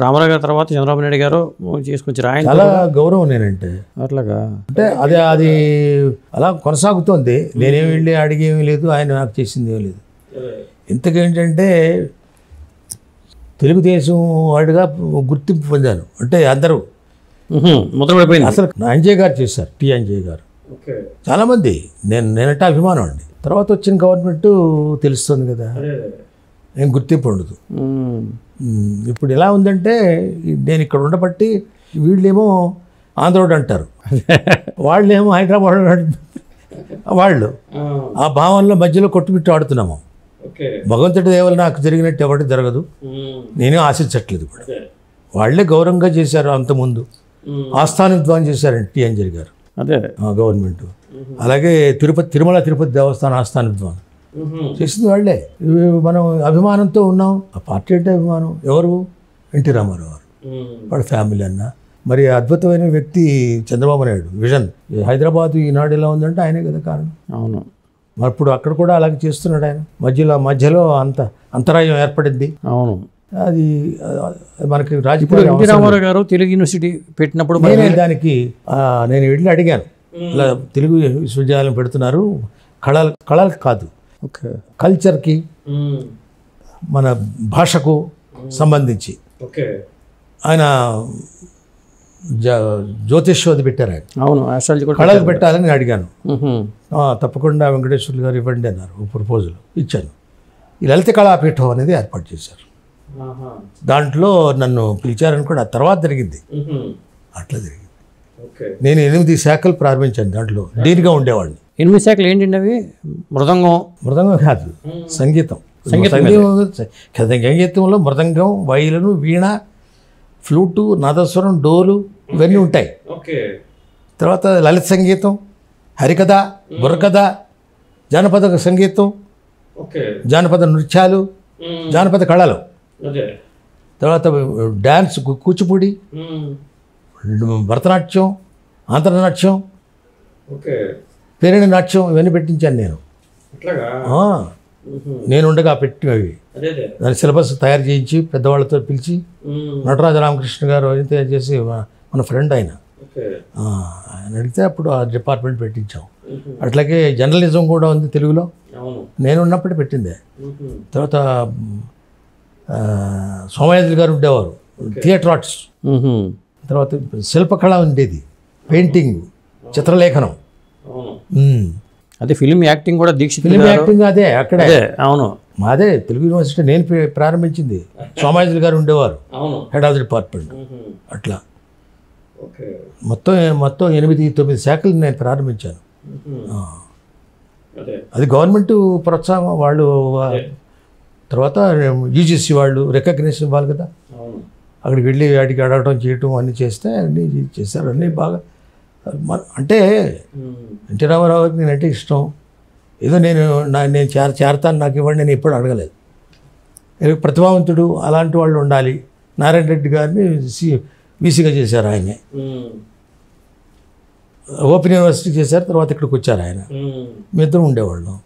రామారావు గారి తర్వాత చంద్రబాబు నాయుడు గారు చేసుకొచ్చారు. ఆయన చాలా గౌరవం నేనంటే. అట్లాగా అంటే అది అలా కొనసాగుతోంది. నేనేమి వెళ్ళి అడిగేమీ లేదు, ఆయన నాకు చేసింది ఏమీ లేదు. ఇంతకేంటంటే తెలుగుదేశం వాడిగా గుర్తింపు పొందాను. అంటే అందరూ మొదలుపడిపోయింది. అసలు అంజయ్ గారు చేశారు, టి అంజయ్ గారు. చాలామంది నేనంటే అభిమానం అండి. తర్వాత వచ్చిన గవర్నమెంట్ తెలుస్తుంది కదా, ఏం గుర్తింపు ఉండదు. ఇప్పుడు ఎలా ఉందంటే నేను ఇక్కడ ఉండబట్టి వీళ్ళేమో ఆంధ్రోడు అంటారు, వాళ్ళేమో హైదరాబాద్ వాళ్ళు. ఆ భావనలో మధ్యలో కొట్టుమిట్టు ఆడుతున్నాము. భగవంతుడి దేవలు నాకు జరిగినట్టు ఎవరికి జరగదు, నేనే ఆశించట్లేదు కూడా. వాళ్ళే గౌరవంగా చేశారు. అంతకుముందు ఆస్థాన విద్వాన్ చేశారండి టి అంజయ్ గారు, అదే గవర్నమెంట్. అలాగే తిరుమల తిరుపతి దేవస్థానం ఆస్థాన విద్వాన్ చేసింది వాళ్ళే. మనం అభిమానంతో ఉన్నాం. ఆ పార్టీ అంటే అభిమానం. ఎవరు? ఎన్టీ రామారావు గారు, వాళ్ళ ఫ్యామిలీ అన్న. మరి అద్భుతమైన వ్యక్తి చంద్రబాబు నాయుడు. విజన్ హైదరాబాద్ ఈనాడు ఎలా ఉందంటే ఆయనే కదా కారణం. అవును. మరి ఇప్పుడు అక్కడ కూడా అలాగే చేస్తున్నాడు ఆయన. మధ్యలో అంతరాయం ఏర్పడింది. అవును. అది మనకి రాజకీయ. ఎన్టీ రామారావు గారు తెలుగు యూనివర్సిటీ పెట్టినప్పుడు దానికి నేను వెళ్ళి అడిగాను, ఇలా తెలుగు విశ్వవిద్యాలయం పెడుతున్నారు, కళలకు కాదు, కల్చర్కి, మన భాషకు సంబంధించి. ఆయన జ్యోతిష్యోది పెట్టారు ఆయన. అవును, కళలు పెట్టాలని అడిగాను. తప్పకుండా వెంకటేశ్వర్లు గారు ఇవ్వండి అన్నారు. ప్రపోజల్ ఇచ్చాను. ఈ లలిత కళాపీఠం అనేది ఏర్పాటు చేశారు. దాంట్లో నన్ను పిలిచారని కూడా తర్వాత జరిగింది. అట్లా జరిగింది. నేను 8 శాఖలు ప్రారంభించాను. దాంట్లో డీన్గా ఉండేవాడిని. 8 శాఖలు ఏంటండి అవి? మృదంగం కాదు, సంగీతంలో మృదంగం, వైలను, వీణ, ఫ్లూటు, నాదస్వరం, డోలు ఇవన్నీ ఉంటాయి. తర్వాత లలిత సంగీతం, హరికథ, బుర్రకథ, జానపద సంగీతం, జానపద నృత్యాలు, జానపద కళలు, తర్వాత డ్యాన్స్, కూచిపూడి, భరతనాట్యం, ఆంధ్రనాట్యం, పేరిణి నాట్యం ఇవన్నీ పెట్టించాను నేను. నేను ఉండగా పెట్టినవి. దాని సిలబస్ తయారు చేయించి పెద్దవాళ్ళతో పిలిచి, నటరాజ రామకృష్ణ గారు తయారు చేసి, మన ఫ్రెండ్ ఆయన అడిగితే అప్పుడు ఆ డిపార్ట్మెంట్ పెట్టించాం. అట్లాగే జర్నలిజం కూడా ఉంది తెలుగులో, నేను ఉన్నప్పుడు పెట్టిందే. తర్వాత సోమయాజులు గారు ఉండేవారు, థియేటర్ ఆర్ట్స్. తర్వాత శిల్పకళ ఉండేది, పెయింటింగ్, చిత్రలేఖనం. అదే ఫిలిం యాక్టింగ్ కూడా, ఫిలిం యాక్టింగ్ అదే అక్కడే. అవును, మాదే తెలుగు యూనివర్సిటీ నేను ప్రారంభించింది. సోమయాజులు గారు ఉండేవారు హెడ్ ఆఫ్ ది డిపార్ట్మెంట్. అట్లా మొత్తం 8-9 శాఖలు నేను ప్రారంభించాను. అది గవర్నమెంట్ ప్రోత్సాహం. వాళ్ళు తర్వాత యూజీసీ వాళ్ళు రికగ్నిషన్ ఇవ్వాలి కదా, అక్కడికి వెళ్ళి వాటికి అడగటం చేయటం అన్నీ చేస్తే అన్నీ చేశారు. అన్నీ బాగా. అంటే ఎన్టీ రామారావు గారికి నేనంటే ఇష్టం. ఏదో నేను చేరతాను, నాకు ఇవ్వండి నేను ఎప్పుడు అడగలేదు. ప్రతిభావంతుడు అలాంటి వాళ్ళు ఉండాలి. నారాయణ రెడ్డి గారిని వీసీగా చేశారు ఆయనే. ఓపెన్ యూనివర్సిటీ చేశారు, తర్వాత ఇక్కడికి వచ్చారు ఆయన. మీ ఇద్దరు ఉండేవాళ్ళం.